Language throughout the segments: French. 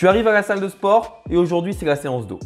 Tu arrives à la salle de sport et aujourd'hui c'est la séance dos.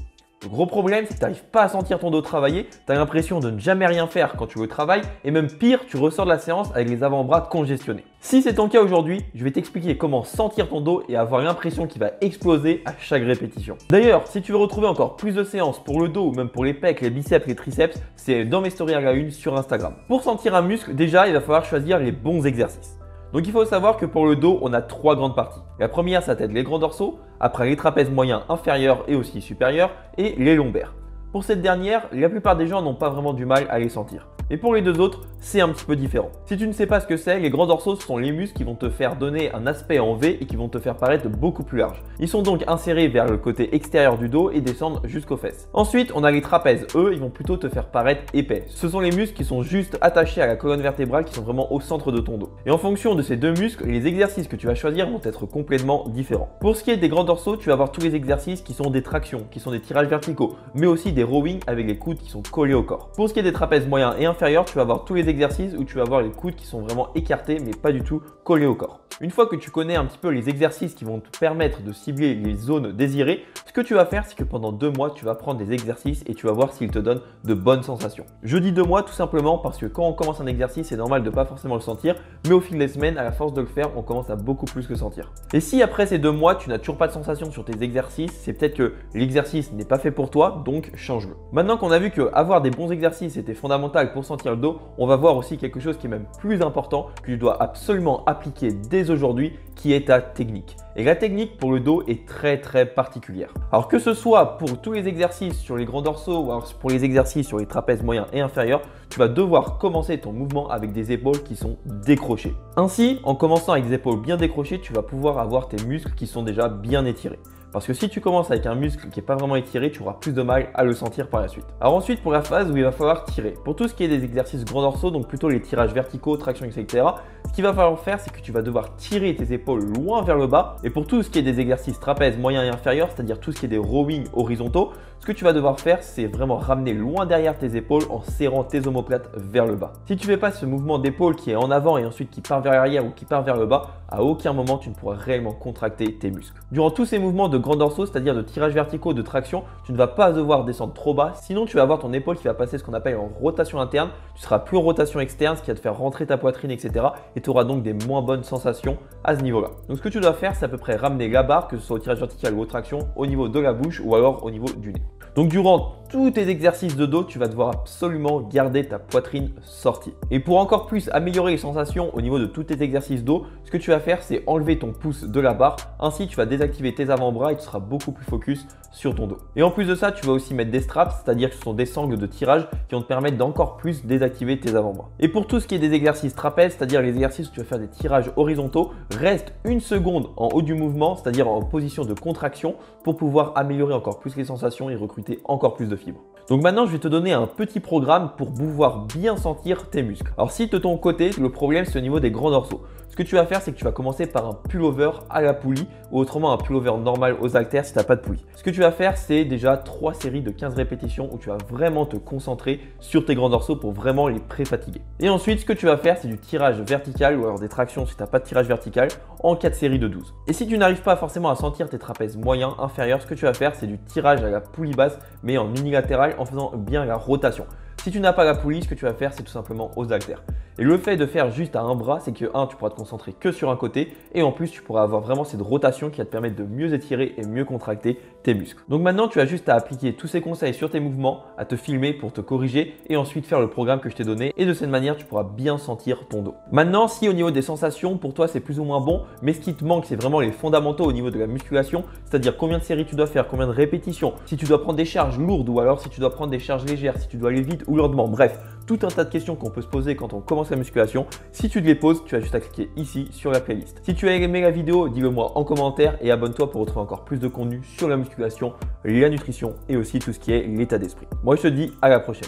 Le gros problème, c'est que tu n'arrives pas à sentir ton dos travailler, tu as l'impression de ne jamais rien faire quand tu veux travailler et même pire, tu ressors de la séance avec les avant-bras congestionnés. Si c'est ton cas aujourd'hui, je vais t'expliquer comment sentir ton dos et avoir l'impression qu'il va exploser à chaque répétition. D'ailleurs, si tu veux retrouver encore plus de séances pour le dos ou même pour les pecs, les biceps, les triceps, c'est dans mes stories à la une sur Instagram. Pour sentir un muscle, déjà, il va falloir choisir les bons exercices. Donc il faut savoir que pour le dos, on a trois grandes parties. La première, ça va être les grands dorsaux, après les trapèzes moyens inférieurs et aussi supérieurs, et les lombaires. Pour cette dernière, la plupart des gens n'ont pas vraiment du mal à les sentir. Et pour les deux autres, c'est un petit peu différent. Si tu ne sais pas ce que c'est, les grands dorsaux sont les muscles qui vont te faire donner un aspect en V et qui vont te faire paraître beaucoup plus large. Ils sont donc insérés vers le côté extérieur du dos et descendent jusqu'aux fesses. Ensuite, on a les trapèzes. Eux, ils vont plutôt te faire paraître épais. Ce sont les muscles qui sont juste attachés à la colonne vertébrale, qui sont vraiment au centre de ton dos. Et en fonction de ces deux muscles, les exercices que tu vas choisir vont être complètement différents. Pour ce qui est des grands dorsaux, tu vas avoir tous les exercices qui sont des tractions, qui sont des tirages verticaux, mais aussi des rowing avec les coudes qui sont collés au corps. Pour ce qui est des trapèzes moyens et inférieurs, tu vas avoir tous les exercices où tu vas avoir les coudes qui sont vraiment écartés mais pas du tout collés au corps. Une fois que tu connais un petit peu les exercices qui vont te permettre de cibler les zones désirées, ce que tu vas faire, c'est que pendant 2 mois, tu vas prendre des exercices et tu vas voir s'ils te donnent de bonnes sensations. Je dis 2 mois tout simplement parce que quand on commence un exercice, c'est normal de ne pas forcément le sentir, mais au fil des semaines, à la force de le faire, on commence à beaucoup plus le sentir. Et si après ces 2 mois, tu n'as toujours pas de sensation sur tes exercices, c'est peut-être que l'exercice n'est pas fait pour toi, donc change-le. Maintenant qu'on a vu que avoir des bons exercices était fondamental pour sentir le dos, on va voir aussi quelque chose qui est même plus important, que tu dois absolument appliquer dès aujourd'hui, qui est ta technique. Et la technique pour le dos est très particulière. Alors que ce soit pour tous les exercices sur les grands dorsaux ou alors pour les exercices sur les trapèzes moyens et inférieurs, tu vas devoir commencer ton mouvement avec des épaules qui sont décrochées. Ainsi, en commençant avec des épaules bien décrochées, tu vas pouvoir avoir tes muscles qui sont déjà bien étirés. Parce que si tu commences avec un muscle qui n'est pas vraiment étiré, tu auras plus de mal à le sentir par la suite. Alors ensuite, pour la phase où il va falloir tirer. Pour tout ce qui est des exercices grands dorsaux, donc plutôt les tirages verticaux, traction, etc. Ce qu'il va falloir faire, c'est que tu vas devoir tirer tes épaules loin vers le bas. Et pour tout ce qui est des exercices trapèzes moyens et inférieurs, c'est-à-dire tout ce qui est des rowing horizontaux, ce que tu vas devoir faire, c'est vraiment ramener loin derrière tes épaules en serrant tes omoplates vers le bas. Si tu ne fais pas ce mouvement d'épaule qui est en avant et ensuite qui part vers l'arrière ou qui part vers le bas, à aucun moment tu ne pourras réellement contracter tes muscles. Durant tous ces mouvements de grands dorsaux, c'est-à-dire de tirage verticaux, de traction, tu ne vas pas devoir descendre trop bas, sinon tu vas avoir ton épaule qui va passer ce qu'on appelle en rotation interne, tu seras plus en rotation externe, ce qui va te faire rentrer ta poitrine, etc. Et tu auras donc des moins bonnes sensations à ce niveau-là. Donc ce que tu dois faire, c'est à peu près ramener la barre, que ce soit au tirage vertical ou aux tractions, au niveau de la bouche ou alors au niveau du nez. Donc durant tous tes exercices de dos, tu vas devoir absolument garder ta poitrine sortie. Et pour encore plus améliorer les sensations au niveau de tous tes exercices dos, ce que tu vas faire, c'est enlever ton pouce de la barre. Ainsi, tu vas désactiver tes avant-bras et tu seras beaucoup plus focus sur ton dos. Et en plus de ça, tu vas aussi mettre des straps, c'est-à-dire que ce sont des sangles de tirage qui vont te permettre d'encore plus désactiver tes avant-bras. Et pour tout ce qui est des exercices trapèzes, c'est-à-dire les exercices où tu vas faire des tirages horizontaux, reste 1 seconde en haut du mouvement, c'est-à-dire en position de contraction pour pouvoir améliorer encore plus les sensations et recruter encore plus de fibres. Donc maintenant, je vais te donner un petit programme pour pouvoir bien sentir tes muscles. Alors si de ton côté, le problème c'est au niveau des grands dorsaux. Ce que tu vas faire, c'est que tu vas commencer par un pullover à la poulie ou autrement un pullover normal aux haltères si tu n'as pas de poulie. Ce que tu vas faire, c'est déjà 3 séries de 15 répétitions où tu vas vraiment te concentrer sur tes grands dorsaux pour vraiment les pré-fatiguer. Et ensuite, ce que tu vas faire, c'est du tirage vertical ou alors des tractions si tu n'as pas de tirage vertical en 4 séries de 12. Et si tu n'arrives pas forcément à sentir tes trapèzes moyens, inférieurs, ce que tu vas faire, c'est du tirage à la poulie basse mais en unilatéral en faisant bien la rotation. Si tu n'as pas la poulie, ce que tu vas faire, c'est tout simplement aux haltères. Et le fait de faire juste à un bras, c'est que tu pourras te concentrer que sur un côté et en plus, tu pourras avoir vraiment cette rotation qui va te permettre de mieux étirer et mieux contracter tes muscles. Donc maintenant, tu as juste à appliquer tous ces conseils sur tes mouvements, à te filmer pour te corriger et ensuite faire le programme que je t'ai donné et de cette manière, tu pourras bien sentir ton dos. Maintenant, si au niveau des sensations, pour toi, c'est plus ou moins bon, mais ce qui te manque, c'est vraiment les fondamentaux au niveau de la musculation, c'est-à-dire combien de séries tu dois faire, combien de répétitions, si tu dois prendre des charges lourdes ou alors si tu dois prendre des charges légères, si tu dois aller vite ou lourdement, bref, tout un tas de questions qu'on peut se poser quand on commence la musculation. Si tu te les poses, tu as juste à cliquer ici sur la playlist. Si tu as aimé la vidéo, dis-le moi en commentaire et abonne-toi pour retrouver encore plus de contenu sur la musculation, la nutrition et aussi tout ce qui est l'état d'esprit. Moi, je te dis à la prochaine.